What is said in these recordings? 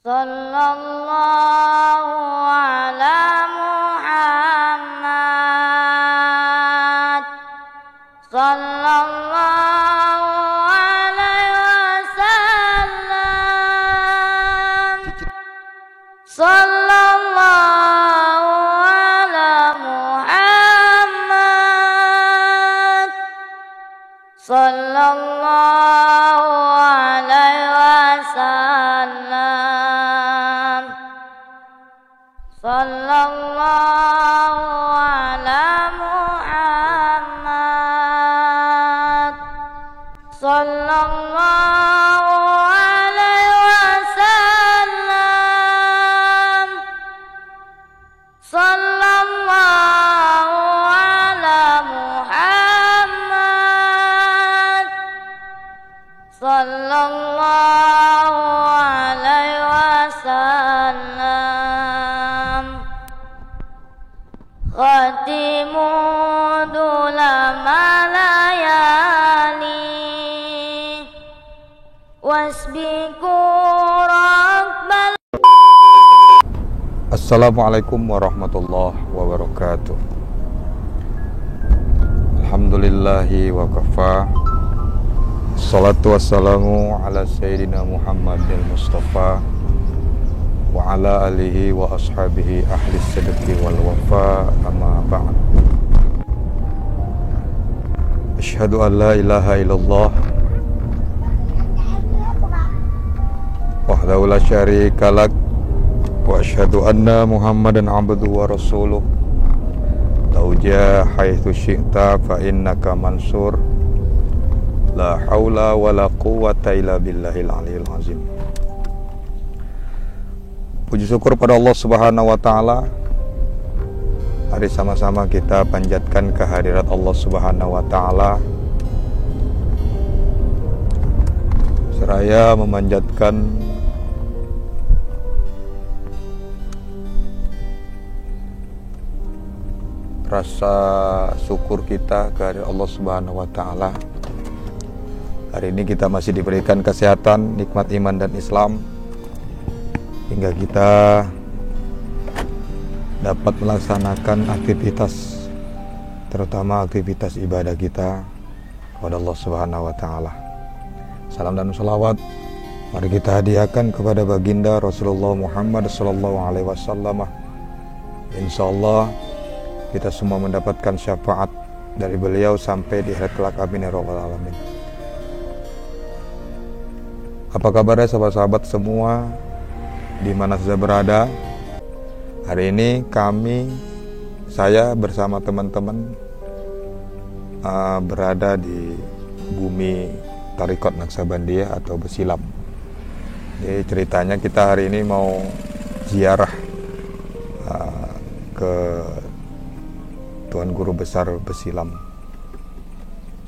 Sallallahu ala Muhammad. Sallallahu alaihi wasallam. Sallallahu ala Muhammad. Sallallahu alaihi wasallam. Sallallahu ala Muhammad. Sallallahu alaihi wasallam. Sallallahu ala Muhammad. Sallallahu alaihi wasallam. Khatimu dulama layali wasbiku rakbal. Assalamualaikum warahmatullahi wabarakatuh. Alhamdulillahi wa kafa. Salatu wassalamu ala sayyidina Muhammadil Mustafa wa ala alihi wa ashabihi ahli sidqi wal wafa, amma ba'd. Asyhadu an la ilaha illallah wahdahu la syarika lak wa asyhadu anna Muhammadan abduhu wa rasuluh. Tauja haitsu syi'ta fa innaka mansur. La haula wa la quwwata illa billahil aliyil azim. Puji syukur pada Allah Subhanahu wa taala. Mari sama-sama kita panjatkan kehadirat Allah Subhanahu wa taala, seraya memanjatkan rasa syukur kita kehadirat Allah Subhanahu wa taala. Hari ini kita masih diberikan kesehatan, nikmat iman dan Islam, hingga kita dapat melaksanakan aktivitas, terutama aktivitas ibadah kita kepada Allah Subhanahu wa taala. Salam dan salawat mari kita hadiahkan kepada baginda Rasulullah Muhammad sallallahu alaihi wasallam. Insyaallah kita semua mendapatkan syafaat dari beliau sampai di akhirat kelak, amin ya rabbal alamin. Apa kabarnya sahabat-sahabat semua di mana saja berada? Hari ini saya bersama teman-teman berada di bumi Tariqat Naqsabandiyah atau Besilam. Jadi ceritanya kita hari ini mau ziarah ke Tuan Guru Besar Besilam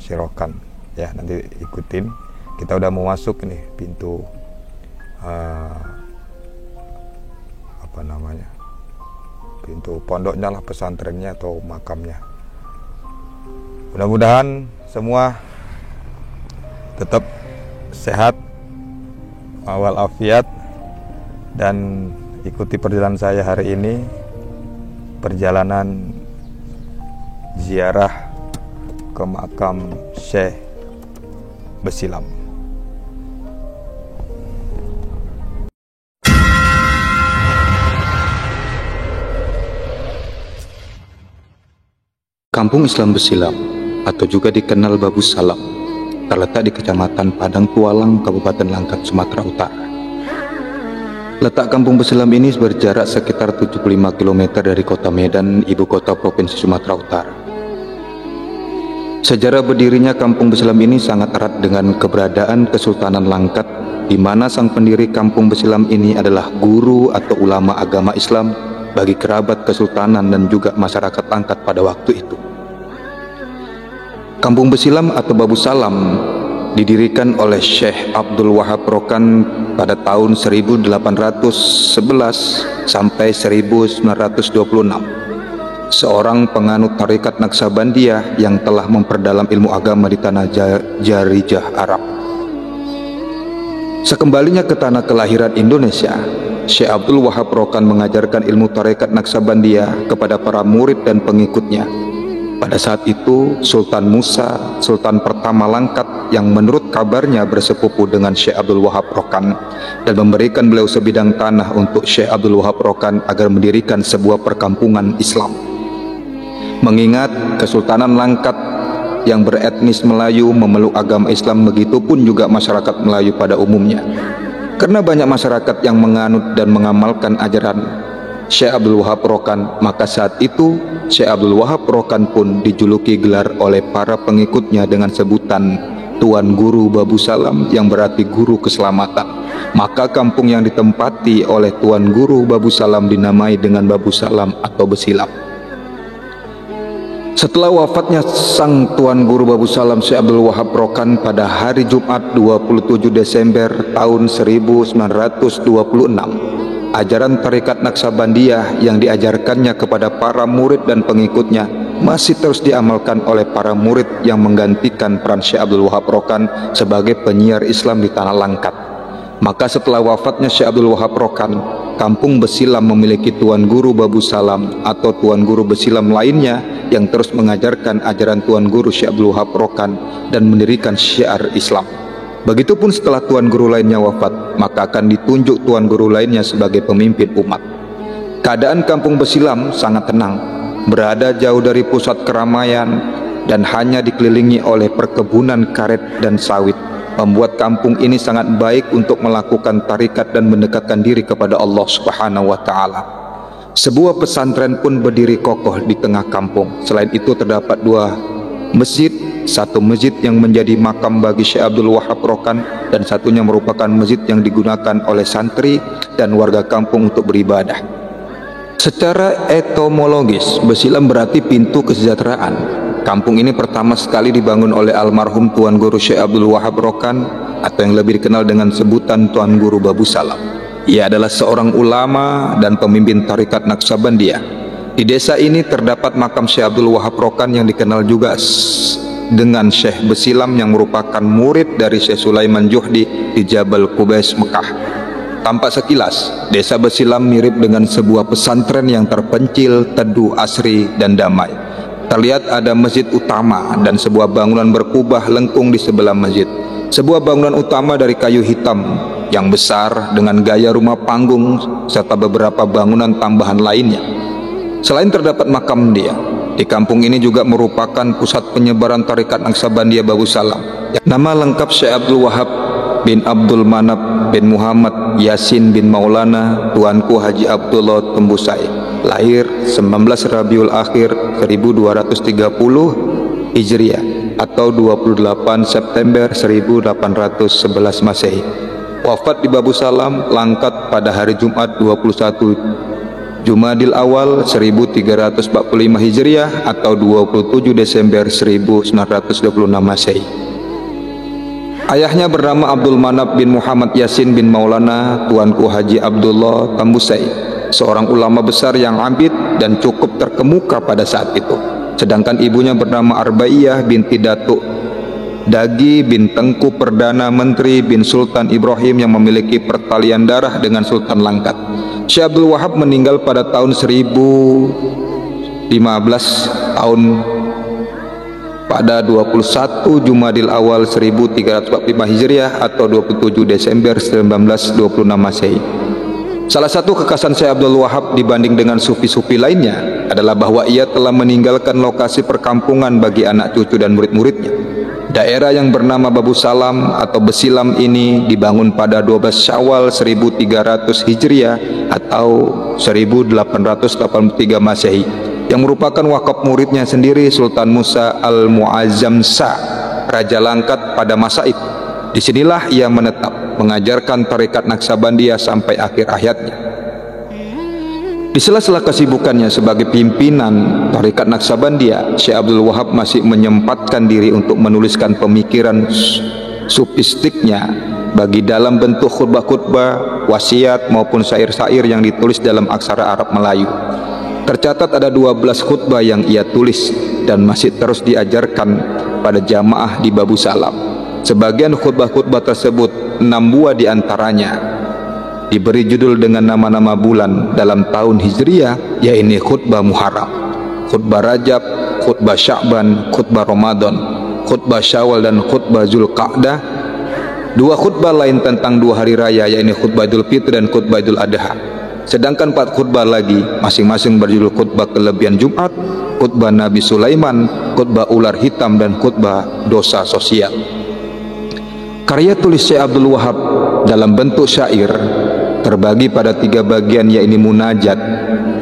Sirokan. Ya, nanti ikutin. Kita udah mau masuk nih pintu pintu pondoknya lah, pesantrennya atau makamnya. Mudah-mudahan semua tetap sehat walafiat dan ikuti perjalanan saya hari ini, perjalanan ziarah ke makam Syekh Besilam. Kampung Islam Besilam atau juga dikenal Babu Salam terletak di Kecamatan Padang Tualang, Kabupaten Langkat, Sumatera Utara. Letak Kampung Besilam ini berjarak sekitar 75 km dari kota Medan, ibu kota Provinsi Sumatera Utara. Sejarah berdirinya Kampung Besilam ini sangat erat dengan keberadaan Kesultanan Langkat, di mana sang pendiri Kampung Besilam ini adalah guru atau ulama agama Islam bagi kerabat Kesultanan dan juga masyarakat Langkat pada waktu itu. Kampung Besilam atau Babu Salam didirikan oleh Syekh Abdul Wahab Rokan pada tahun 1811 sampai 1926. Seorang penganut tarekat Naqsabandiyah yang telah memperdalam ilmu agama di tanah Jarijah Arab. Sekembalinya ke tanah kelahiran Indonesia, Syekh Abdul Wahab Rokan mengajarkan ilmu tarekat Naqsabandiyah kepada para murid dan pengikutnya. Pada saat itu Sultan Musa, Sultan pertama Langkat yang menurut kabarnya bersepupu dengan Syekh Abdul Wahab Rokan, dan memberikan beliau sebidang tanah untuk Syekh Abdul Wahab Rokan agar mendirikan sebuah perkampungan Islam. Mengingat Kesultanan Langkat yang beretnis Melayu memeluk agama Islam, begitupun juga masyarakat Melayu pada umumnya. Karena banyak masyarakat yang menganut dan mengamalkan ajaran Syekh Abdul Wahab Rokan, maka saat itu Syekh Abdul Wahab Rokan pun dijuluki gelar oleh para pengikutnya dengan sebutan Tuan Guru Babu Salam, yang berarti guru keselamatan. Maka kampung yang ditempati oleh Tuan Guru Babu Salam dinamai dengan Babu Salam atau Besilam. Setelah wafatnya sang Tuan Guru Babu Salam Syekh Abdul Wahab Rokan pada hari Jumat 27 Desember tahun 1926, ajaran tarekat Naqsabandiyah yang diajarkannya kepada para murid dan pengikutnya masih terus diamalkan oleh para murid yang menggantikan peran Syekh Abdul Wahab Rokan sebagai penyiar Islam di Tanah Langkat. Maka setelah wafatnya Syekh Abdul Wahab Rokan, kampung Besilam memiliki Tuan Guru Babu Salam atau Tuan Guru Besilam lainnya yang terus mengajarkan ajaran Tuan Guru Syekh Abdul Wahab Rokan dan mendirikan syiar Islam. Begitupun setelah Tuan Guru lainnya wafat, maka akan ditunjuk Tuan Guru lainnya sebagai pemimpin umat. Keadaan kampung Besilam sangat tenang, berada jauh dari pusat keramaian dan hanya dikelilingi oleh perkebunan karet dan sawit, membuat kampung ini sangat baik untuk melakukan tarikat dan mendekatkan diri kepada Allah Subhanahu wa Ta'ala. Sebuah pesantren pun berdiri kokoh di tengah kampung. Selain itu terdapat dua masjid, satu masjid yang menjadi makam bagi Syekh Abdul Wahab Rokan dan satunya merupakan masjid yang digunakan oleh santri dan warga kampung untuk beribadah. Secara etimologis, Besilam berarti pintu kesejahteraan. Kampung ini pertama sekali dibangun oleh almarhum Tuan Guru Syekh Abdul Wahab Rokan atau yang lebih dikenal dengan sebutan Tuan Guru Babu Salam. Ia adalah seorang ulama dan pemimpin tarekat Naqsabandiyah. Di desa ini terdapat makam Syekh Abdul Wahab Rokan yang dikenal juga dengan Syekh Besilam yang merupakan murid dari Syekh Sulaiman Juhdi di Jabal Qubais, Mekah. Tampak sekilas, desa Besilam mirip dengan sebuah pesantren yang terpencil, teduh, asri, dan damai. Terlihat ada masjid utama dan sebuah bangunan berkubah lengkung di sebelah masjid. Sebuah bangunan utama dari kayu hitam yang besar dengan gaya rumah panggung serta beberapa bangunan tambahan lainnya. Selain terdapat makam dia, di kampung ini juga merupakan pusat penyebaran tarekat Naqsabandiyah Babu Salam. Nama lengkap Syekh Abdul Wahab bin Abdul Manap bin Muhammad Yasin bin Maulana Tuanku Haji Abdullah Tembusai, lahir 19 Rabiul Akhir 1230 Hijriah atau 28 September 1811 Masehi. Wafat di Babu Salam, Langkat pada hari Jumat 21 Jumadil Awal 1345 Hijriah atau 27 Desember 1926 Masehi. Ayahnya bernama Abdul Manap bin Muhammad Yasin bin Maulana Tuanku Haji Abdullah Tambusai, seorang ulama besar yang abid dan cukup terkemuka pada saat itu. Sedangkan ibunya bernama Arbaiyah binti Datuk Dagi bin Tengku Perdana Menteri bin Sultan Ibrahim yang memiliki pertalian darah dengan Sultan Langkat. Syekh Abdul Wahab meninggal pada tahun 1015 pada 21 Jumadil Awal 1345 Hijriah atau 27 Desember 1926 Masehi. Salah satu kekhasan Syekh Abdul Wahab dibanding dengan sufi-sufi lainnya adalah bahwa ia telah meninggalkan lokasi perkampungan bagi anak cucu dan murid-muridnya. Daerah yang bernama Babu Salam atau Besilam ini dibangun pada 12 Syawal 1300 Hijriah atau 1883 Masehi, yang merupakan wakaf muridnya sendiri Sultan Musa Al-Muazzam Sa, Raja Langkat pada masa itu. Disinilah ia menetap mengajarkan tarekat Naqsabandiyah sampai akhir hayatnya. Di sela-sela kesibukannya sebagai pimpinan tarekat Naqsabandiyah, Syekh Abdul Wahab masih menyempatkan diri untuk menuliskan pemikiran sufistiknya bagi dalam bentuk khutbah-khutbah, wasiat maupun syair-syair yang ditulis dalam aksara Arab Melayu. Tercatat ada 12 khutbah yang ia tulis dan masih terus diajarkan pada jamaah di Babu Salam. Sebagian khutbah-khutbah tersebut, 6 buah diantaranya diberi judul dengan nama-nama bulan dalam tahun Hijriah, yaitu khutbah Muharram, khutbah Rajab, khutbah Sya'ban, khutbah Ramadan, khutbah Syawal dan khutbah Zulqa'dah. Dua khutbah lain tentang dua hari raya, yaitu khutbah Idul Fitri dan khutbah Idul Adha. Sedangkan 4 khutbah lagi masing-masing berjudul khutbah kelebihan Jumat, khutbah Nabi Sulaiman, khutbah ular hitam dan khutbah dosa sosial. Karya tulis Syekh Abdul Wahab dalam bentuk syair terbagi pada 3 bagian, yaitu munajat,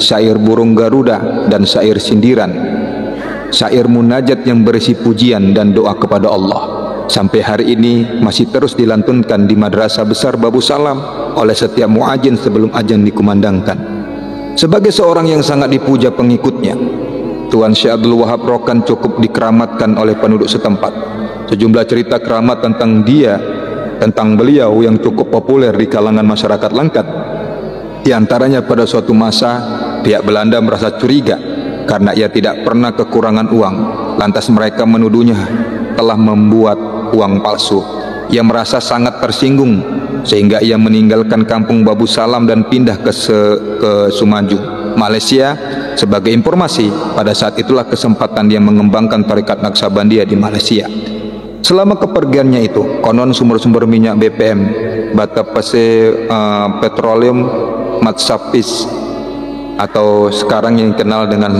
syair burung garuda, dan syair sindiran. Syair munajat yang berisi pujian dan doa kepada Allah sampai hari ini masih terus dilantunkan di Madrasah Besar Babu Salam oleh setiap muadzin sebelum azan dikumandangkan. Sebagai seorang yang sangat dipuja pengikutnya, Tuan Syekh Abdul Wahab Rokan cukup dikeramatkan oleh penduduk setempat. Sejumlah cerita keramat tentang beliau yang cukup populer di kalangan masyarakat Langkat. Di antaranya pada suatu masa pihak Belanda merasa curiga karena ia tidak pernah kekurangan uang. Lantas mereka menuduhnya telah membuat uang palsu. Ia merasa sangat tersinggung sehingga ia meninggalkan kampung Babu Salam dan pindah ke Sumanjung, Malaysia. Sebagai informasi, pada saat itulah kesempatan dia mengembangkan tarekat Naqsabandiyah di Malaysia. Selama kepergiannya itu, konon sumber-sumber minyak BPM, Bata Pase Petroleum Matsapis, atau sekarang yang dikenal dengan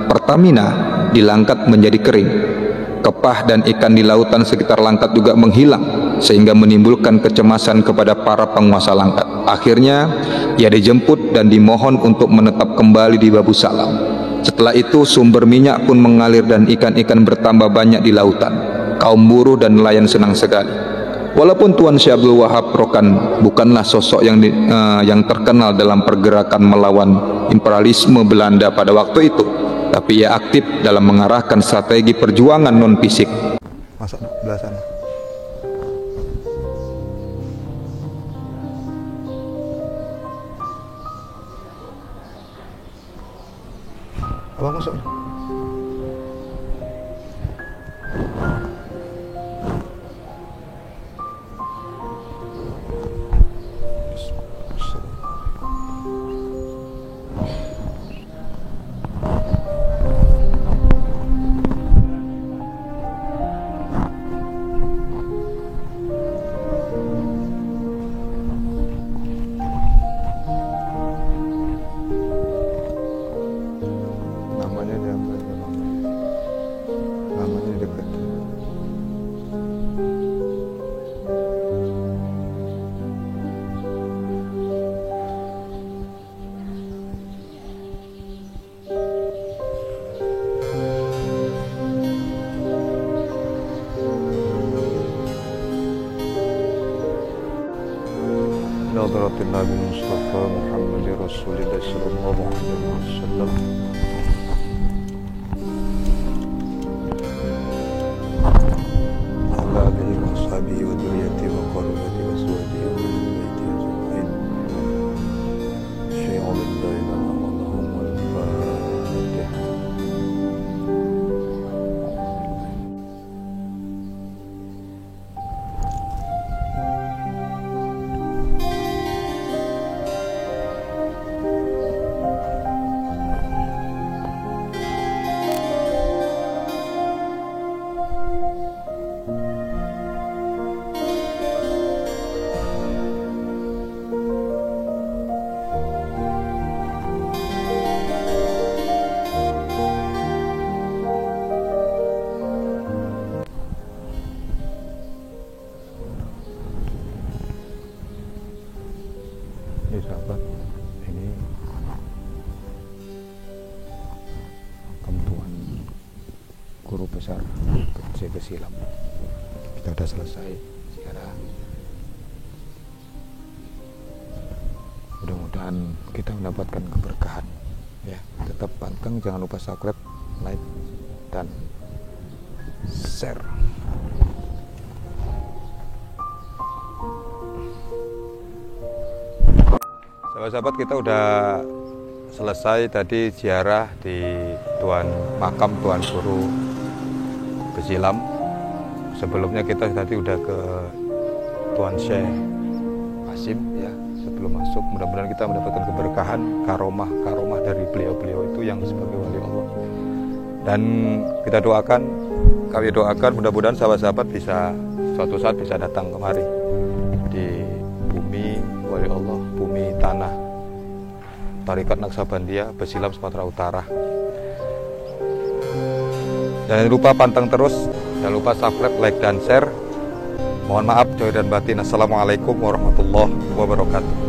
Pertamina, di Langkat menjadi kering. Kepah dan ikan di lautan sekitar Langkat juga menghilang, sehingga menimbulkan kecemasan kepada para penguasa Langkat. Akhirnya ia dijemput dan dimohon untuk menetap kembali di Babu Salam. Setelah itu sumber minyak pun mengalir dan ikan-ikan bertambah banyak di lautan. Kaum buruh dan nelayan senang sekali. Walaupun Tuan Syekh Abdul Wahab Rokan bukanlah sosok yang terkenal dalam pergerakan melawan imperialisme Belanda pada waktu itu, tapi ia aktif dalam mengarahkan strategi perjuangan non-fisik. Masuk belah sana. Abang masuk. حضرة النبي المصطفى محمد رسول الله صلى الله عليه وسلم. وعلى آله وأصحابه وذريته وقرابته وأزواجه وأهل بيته أجمعين. شيء لا إله إلا الله والفاتحة. Ini sahabat, ini makam Tuan Guru Besar Kecil Silam. Kita udah selesai ziarah. Mudah-mudahan kita mendapatkan keberkahan. Ya, tetap panteng, jangan lupa subscribe, like, dan share. Sahabat-sahabat, kita udah selesai tadi ziarah di makam Tuan Guru Besilam. Sebelumnya kita tadi udah ke Tuan Syekh Hasim ya. belum masuk. Mudah-mudahan kita mendapatkan keberkahan, karomah dari beliau-beliau itu yang sebagai wali Allah. Dan kita doakan, kami doakan mudah-mudahan sahabat-sahabat bisa suatu saat bisa datang kemari di bumi wali Allah, bumi tanah Tarekat Naksabandia, Besilam, Sumatera Utara. Jangan lupa pantang terus, jangan lupa subscribe, like, dan share. Mohon maaf, joy dan batin. Assalamualaikum warahmatullahi wabarakatuh.